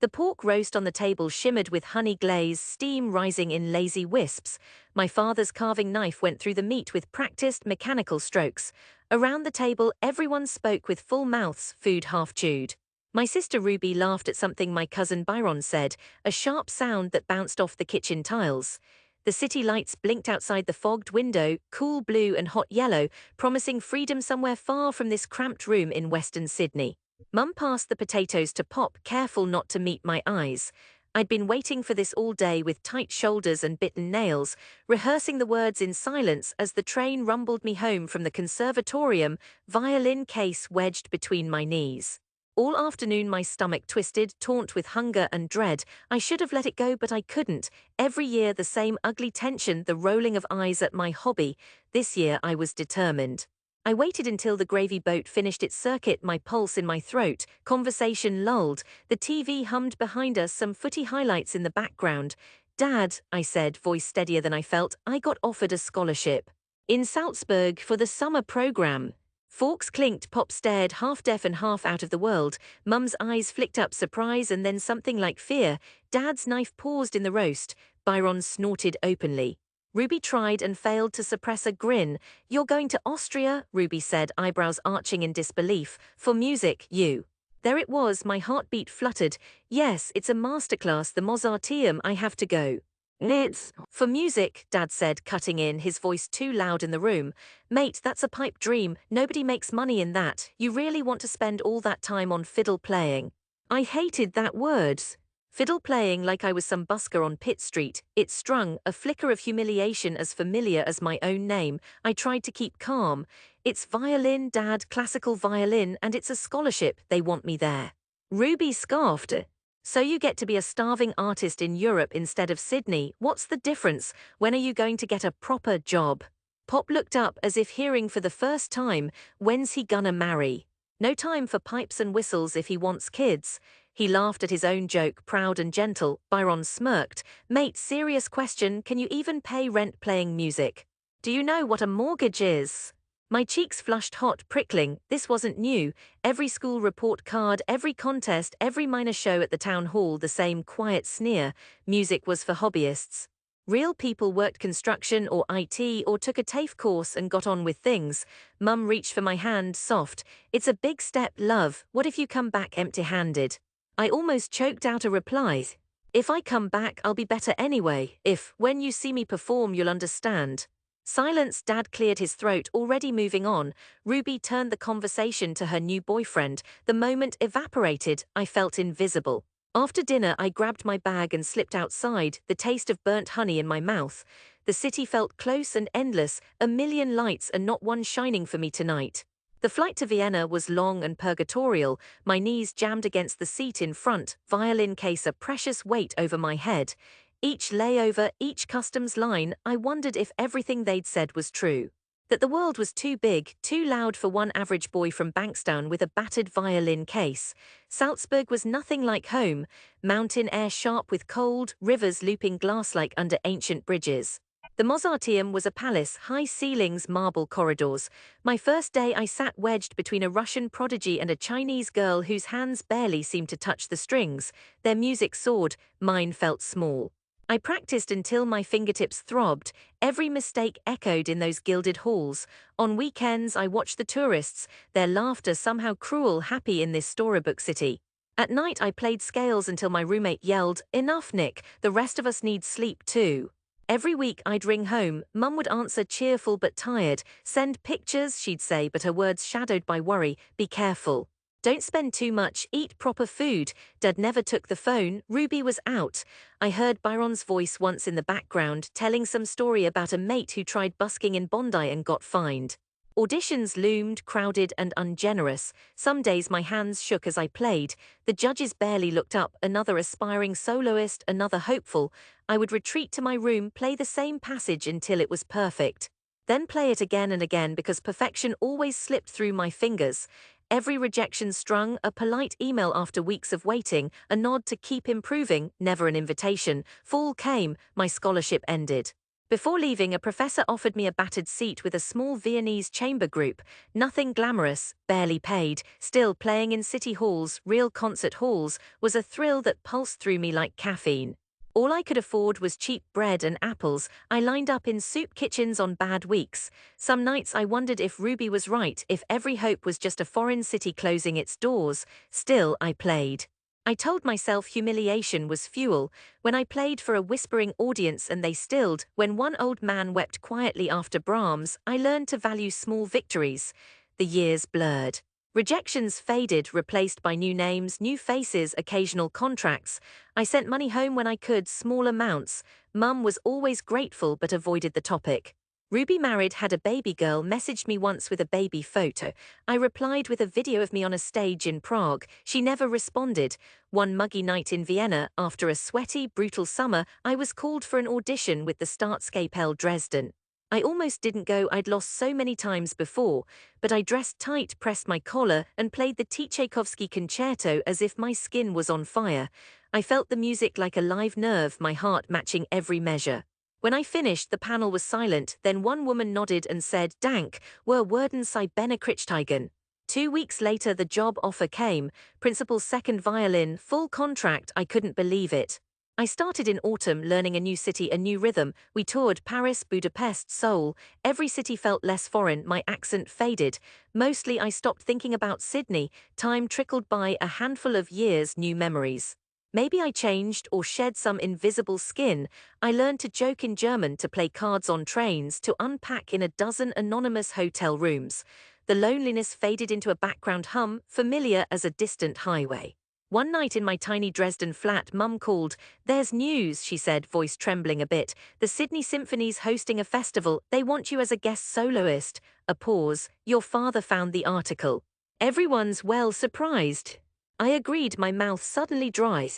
The pork roast on the table shimmered with honey glaze, steam rising in lazy wisps. My father's carving knife went through the meat with practiced mechanical strokes. Around the table, everyone spoke with full mouths, food half chewed. My sister Ruby laughed at something my cousin Byron said, a sharp sound that bounced off the kitchen tiles. The city lights blinked outside the fogged window, cool blue and hot yellow, promising freedom somewhere far from this cramped room in Western Sydney. Mum passed the potatoes to Pop, careful not to meet my eyes. I'd been waiting for this all day with tight shoulders and bitten nails, rehearsing the words in silence as the train rumbled me home from the conservatorium, violin case wedged between my knees. All afternoon my stomach twisted, taunt with hunger and dread. I should have let it go, but I couldn't. Every year the same ugly tension, the rolling of eyes at my hobby. This year I was determined. I waited until the gravy boat finished its circuit, my pulse in my throat, conversation lulled, the TV hummed behind us, some footy highlights in the background. "Dad," I said, voice steadier than I felt, "I got offered a scholarship. In Salzburg for the summer program." Forks clinked, Pop stared, half deaf and half out of the world. Mum's eyes flicked up surprise and then something like fear. Dad's knife paused in the roast. Byron snorted openly. Ruby tried and failed to suppress a grin. "You're going to Austria," Ruby said, eyebrows arching in disbelief. "For music, you." There it was, my heartbeat fluttered. "Yes, it's a masterclass, the Mozarteum, I have to go." "It's for music," Dad said, cutting in, his voice too loud in the room. "Mate, that's a pipe dream. Nobody makes money in that. You really want to spend all that time on fiddle playing?" I hated that word. Fiddle playing, like I was some busker on Pitt Street. It strung, a flicker of humiliation as familiar as my own name. I tried to keep calm. "It's violin, Dad, classical violin, and it's a scholarship. They want me there." Ruby scoffed. "So you get to be a starving artist in Europe instead of Sydney. What's the difference? When are you going to get a proper job?" Pop looked up as if hearing for the first time, "When's he gonna marry?" No time for pipes and whistles if he wants kids. He laughed at his own joke, proud and gentle. Byron smirked. "Mate, serious question, can you even pay rent playing music? Do you know what a mortgage is?" My cheeks flushed hot, prickling. This wasn't new. Every school report card, every contest, every minor show at the town hall, the same quiet sneer. Music was for hobbyists. Real people worked construction or IT or took a TAFE course and got on with things. Mum reached for my hand, soft. "It's a big step, love. What if you come back empty-handed?" I almost choked out a reply. "If I come back, I'll be better anyway. When you see me perform, you'll understand." Silence. Dad cleared his throat, already moving on. Ruby turned the conversation to her new boyfriend. The moment evaporated. I felt invisible. After dinner, I grabbed my bag and slipped outside, the taste of burnt honey in my mouth. The city felt close and endless, a million lights and not one shining for me tonight. The flight to Vienna was long and purgatorial, my knees jammed against the seat in front, violin case a precious weight over my head. Each layover, each customs line, I wondered if everything they'd said was true. That the world was too big, too loud for one average boy from Bankstown with a battered violin case. Salzburg was nothing like home, mountain air sharp with cold, rivers looping glass-like under ancient bridges. The Mozarteum was a palace, high ceilings, marble corridors. My first day I sat wedged between a Russian prodigy and a Chinese girl whose hands barely seemed to touch the strings. Their music soared, mine felt small. I practiced until my fingertips throbbed. Every mistake echoed in those gilded halls. On weekends I watched the tourists, their laughter somehow cruel, happy in this storybook city. At night I played scales until my roommate yelled, "Enough, Nick, the rest of us need sleep too." Every week I'd ring home, Mum would answer cheerful but tired. "Send pictures," she'd say, but her words shadowed by worry. "Be careful. Don't spend too much, eat proper food." Dad never took the phone. Ruby was out. I heard Byron's voice once in the background, telling some story about a mate who tried busking in Bondi and got fined. Auditions loomed, crowded and ungenerous. Some days my hands shook as I played. The judges barely looked up, another aspiring soloist, another hopeful. I would retreat to my room, play the same passage until it was perfect. Then play it again and again because perfection always slipped through my fingers. Every rejection strung, a polite email after weeks of waiting, a nod to keep improving, never an invitation. Fall came, my scholarship ended. Before leaving, a professor offered me a battered seat with a small Viennese chamber group. Nothing glamorous, barely paid, still playing in city halls, real concert halls, was a thrill that pulsed through me like caffeine. All I could afford was cheap bread and apples. I lined up in soup kitchens on bad weeks. Some nights I wondered if Ruby was right, if every hope was just a foreign city closing its doors. Still, I played. I told myself humiliation was fuel. When I played for a whispering audience and they stilled, when one old man wept quietly after Brahms, I learned to value small victories. The years blurred. Rejections faded, replaced by new names, new faces, occasional contracts. I sent money home when I could, small amounts. Mum was always grateful but avoided the topic. Ruby married, had a baby girl, messaged me once with a baby photo. I replied with a video of me on a stage in Prague. She never responded. One muggy night in Vienna, after a sweaty, brutal summer, I was called for an audition with the Staatskapelle Dresden. I almost didn't go, I'd lost so many times before, but I dressed tight, pressed my collar, and played the Tchaikovsky concerto as if my skin was on fire. I felt the music like a live nerve, my heart matching every measure. When I finished, the panel was silent, then one woman nodded and said, "Dank, wir würden Sie benekrichtigen." 2 weeks later the job offer came, principal second violin, full contract. I couldn't believe it. I started in autumn, learning a new city, a new rhythm. We toured Paris, Budapest, Seoul. Every city felt less foreign, my accent faded. Mostly I stopped thinking about Sydney. Time trickled by, a handful of years, new memories. Maybe I changed or shed some invisible skin. I learned to joke in German, to play cards on trains, to unpack in a dozen anonymous hotel rooms. The loneliness faded into a background hum, familiar as a distant highway. One night in my tiny Dresden flat, Mum called. "There's news," she said, voice trembling a bit. "The Sydney Symphony's hosting a festival. They want you as a guest soloist." A pause. "Your father found the article." Everyone's well surprised. I agreed, my mouth suddenly dry.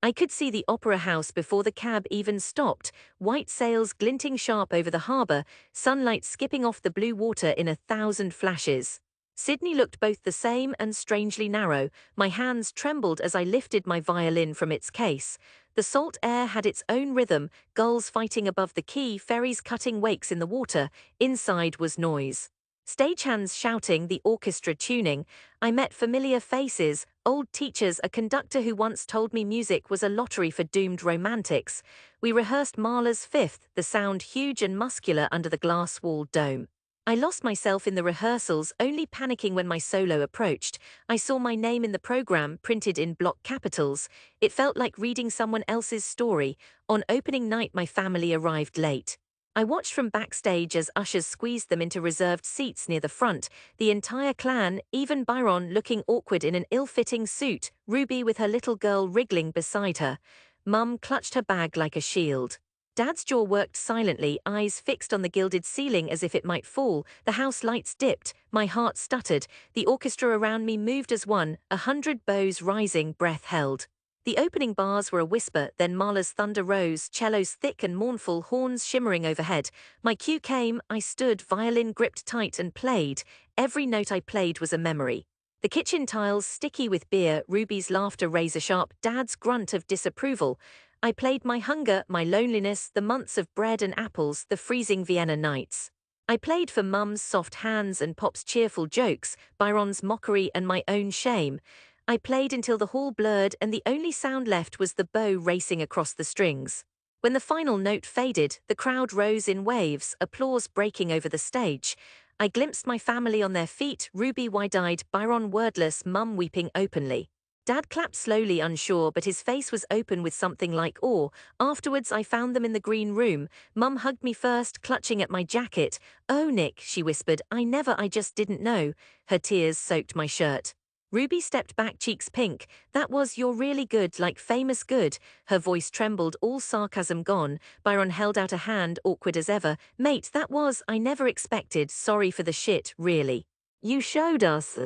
I could see the opera house before the cab even stopped, white sails glinting sharp over the harbour, sunlight skipping off the blue water in 1,000 flashes. Sydney looked both the same and strangely narrow. My hands trembled as I lifted my violin from its case. The salt air had its own rhythm, gulls fighting above the quay, ferries cutting wakes in the water. Inside was noise. Stagehands shouting, the orchestra tuning. I met familiar faces, old teachers, a conductor who once told me music was a lottery for doomed romantics. We rehearsed Mahler's Fifth, the sound huge and muscular under the glass-walled dome. I lost myself in the rehearsals, only panicking when my solo approached. I saw my name in the program, printed in block capitals. It felt like reading someone else's story. On opening night, my family arrived late. I watched from backstage as ushers squeezed them into reserved seats near the front, the entire clan, even Byron looking awkward in an ill-fitting suit, Ruby with her little girl wriggling beside her. Mum clutched her bag like a shield. Dad's jaw worked silently, eyes fixed on the gilded ceiling as if it might fall. The house lights dipped, my heart stuttered, the orchestra around me moved as one, 100 bows rising, breath held. The opening bars were a whisper, then Mahler's thunder rose, cellos thick and mournful, horns shimmering overhead. My cue came, I stood, violin gripped tight and played. Every note I played was a memory. The kitchen tiles sticky with beer, Ruby's laughter razor sharp, Dad's grunt of disapproval. I played my hunger, my loneliness, the months of bread and apples, the freezing Vienna nights. I played for Mum's soft hands and Pop's cheerful jokes, Byron's mockery and my own shame. I played until the hall blurred and the only sound left was the bow racing across the strings. When the final note faded, the crowd rose in waves, applause breaking over the stage. I glimpsed my family on their feet, Ruby wide-eyed, Byron wordless, Mum weeping openly. Dad clapped slowly, unsure, but his face was open with something like awe. Afterwards, I found them in the green room. Mum hugged me first, clutching at my jacket. "Oh, Nick," she whispered, I just didn't know." Her tears soaked my shirt. Ruby stepped back, cheeks pink. "That was, you're really good, like famous good." Her voice trembled, all sarcasm gone. Byron held out a hand, awkward as ever. "Mate, that was, I never expected, sorry for the shit, really. You showed us."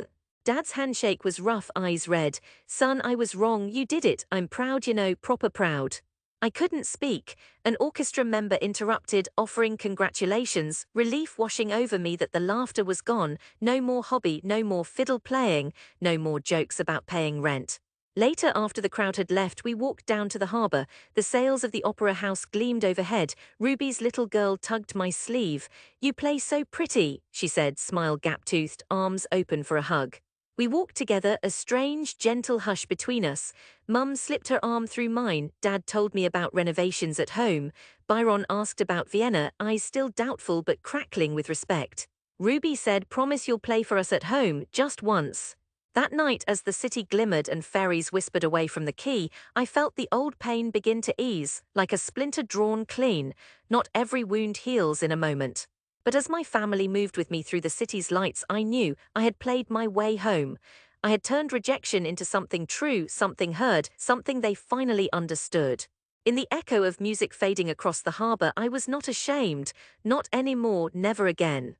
Dad's handshake was rough, eyes red. "Son, I was wrong, you did it, I'm proud, you know, proper proud." I couldn't speak. An orchestra member interrupted, offering congratulations, relief washing over me that the laughter was gone, no more hobby, no more fiddle playing, no more jokes about paying rent. Later, after the crowd had left, we walked down to the harbour. The sails of the opera house gleamed overhead. Ruby's little girl tugged my sleeve. "You play so pretty," she said, smile gap-toothed, arms open for a hug. We walked together, a strange, gentle hush between us. Mum slipped her arm through mine. Dad told me about renovations at home. Byron asked about Vienna, eyes still doubtful but crackling with respect. Ruby said, "Promise you'll play for us at home, just once." That night, as the city glimmered and ferries whispered away from the quay, I felt the old pain begin to ease, like a splinter drawn clean. Not every wound heals in a moment. But as my family moved with me through the city's lights, I knew I had played my way home. I had turned rejection into something true, something heard, something they finally understood. In the echo of music fading across the harbour, I was not ashamed. Not anymore, never again.